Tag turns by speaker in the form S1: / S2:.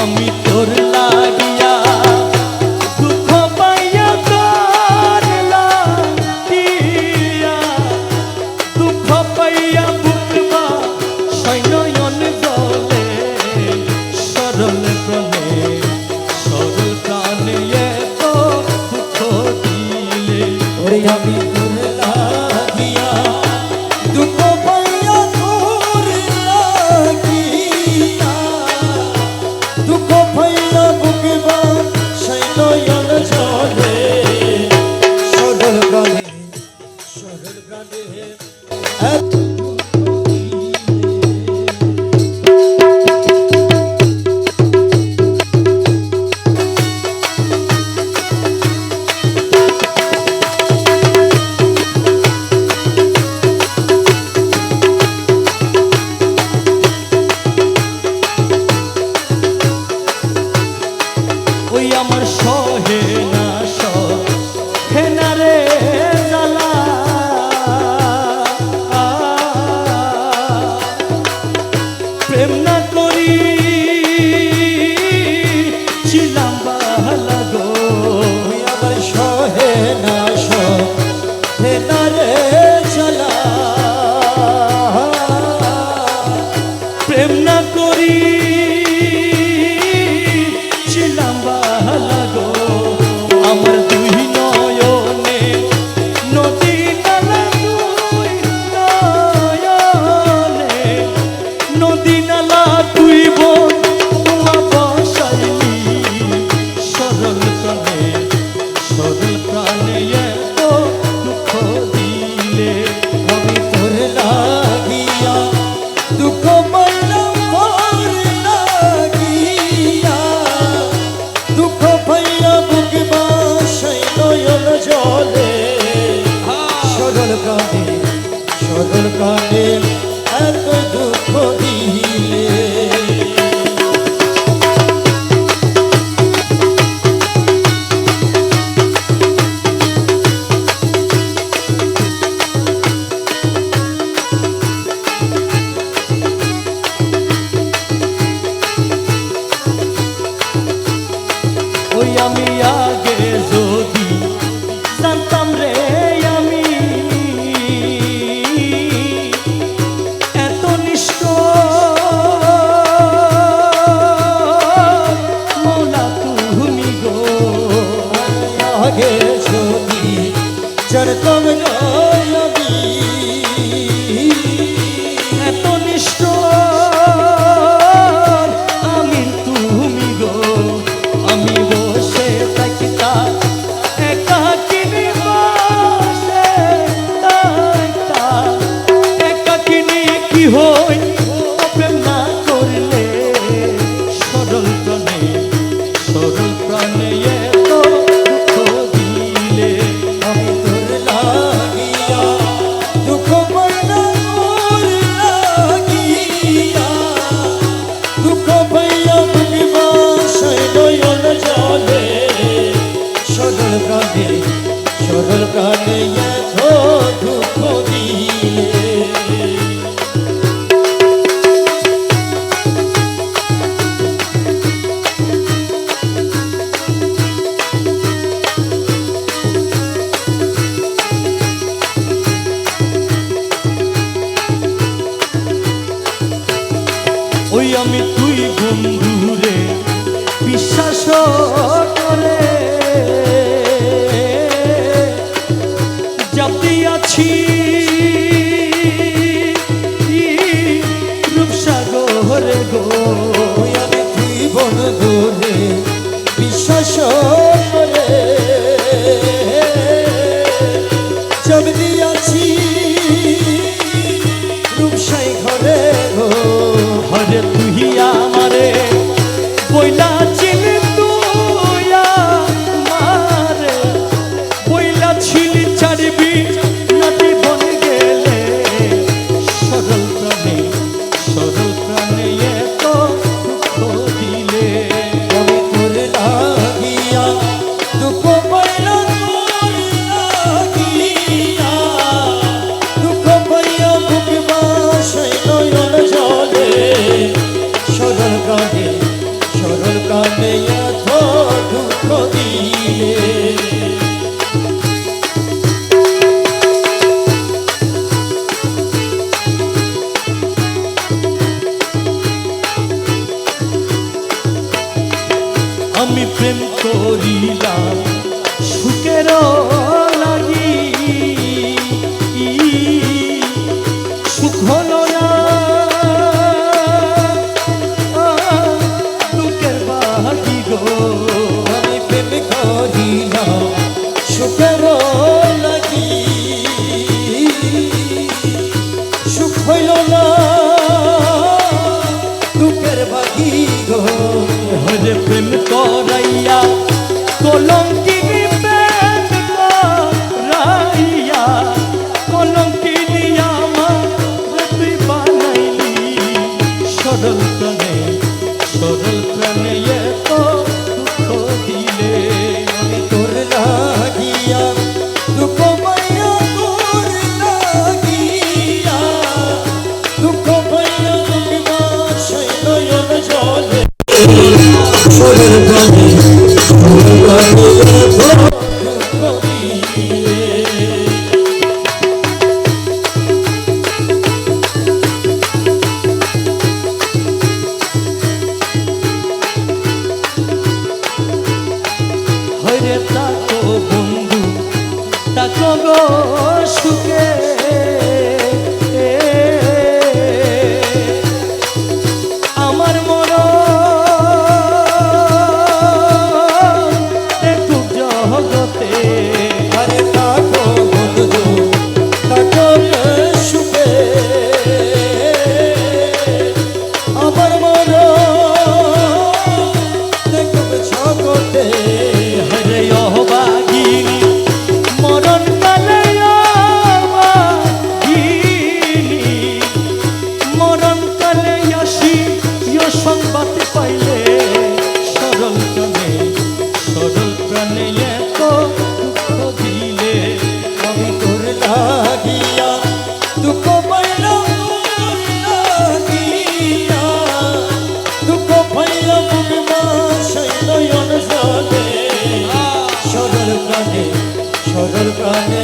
S1: আমি তোর লাগিয়া দুঃখ পাইয়া তোর লাগিয়া দুঃখ পাইয়া বুকবা সৈনয়ন জলে সরল প্রাণে সরল প্রাণে এত দুঃখ দিলে
S2: ওরে আমি তোর লাগিয়া দুঃখ পাইয়া তোর লাগিয়া দুঃখ পাইয়া বুকবা সৈনয়ন জলে সরল প্রাণে এত
S1: ওই আমার সহে না সহে না রে জ্বালা প্রেম না করি ছিলাম বালা গো
S2: আমার সহে না রে চলা
S1: প্রেম না করি ছিলাম বালা গো আমার দুই নয়নে নদী নালা দুই নয়নে নদী নালা তুই বোন তোমা বসাইলি সরল প্রাণে এত দুঃখ দিলে
S2: আমি তোর লাগিয়া দুঃখ পাইলাম তোর লাগিয়া দুঃখ পাইয়া বুকবা সৈনয়ন জলে সরল প্রাণে এত দুঃখ দিলে
S1: ওই আমি আগে যদি জানতাম রে আমি এত নিষ্ঠ মৌলা তুমি গো
S2: আগে যদি জানতাম না আমি
S1: এত নিষ্ঠ আমি তুমি গো আমি বসে থাকিতা একাকিনী বসে থাকিতা একাকিনী কি হই প্রেম না করলে সরল প্রাণে এত দুঃখ দিলে
S2: আমি তোর লাগিয়া দুঃখ পাইলাম তোর লাগিয়া দুঃখ পাইয়া বুকবা সৈনয়ন জলে সরল প্রাণে এত দুঃখ দিলে
S1: ওই আমি তুই বন্ধুরে বিশ্বাস করে যাতে আছি রূপসাগরে গো
S2: আমি তুই বন্ধুরে বিশ্বাস করে জব দিয়াছি রূপসাই ঘরে গো
S1: হরে তুই আমারে বইলা চিনি তুই আমারে বইলা ছিলি চারিবি নাটি বন গেলে সরল প্রাণে এত দুঃখ দিলে আমি প্রেম করিলাম সুখের লাগি, সুখ হলো না দুঃখের বাগি গো।
S2: আমি প্রেম করিলাম সুখের লাগি, সুখ হইল না দুঃখের বাগি গো।
S1: হরে প্রেম করাইয়া কলঙ্কিনী প্রেম করাইয়া কলঙ্কিনী আমার তুই বানাইলি সরল প্রাণে এত দুঃখ দিলে।
S2: আমি তোর লাগিয়া দুঃখ পাইয়া, তোর লাগিয়া দুঃখ পাইয়া বিনাশে নয়ন জলে সুরের প্রাণে দুঃখ দিলে।
S1: হরে তাকো বন্ধু তাকো গো সুখে, আমার মন দেখুক জগতে।
S2: আরে তাকো বন্ধু তাকো সুখে, আমার মন দেখুক জগতে।
S1: হরে অবাগিনী মরণ কালে অবাগিনী মরণ কালে আসি সংবাদ পাইলে সরল প্রাণে এত দুঃখ দিলে।
S2: আমি তোর লাগিয়া দুঃখ পাইলাম, তোর লাগিয়া দুঃখ পাইলাম বিনাশে নয়ন জলে সরল প্রাণে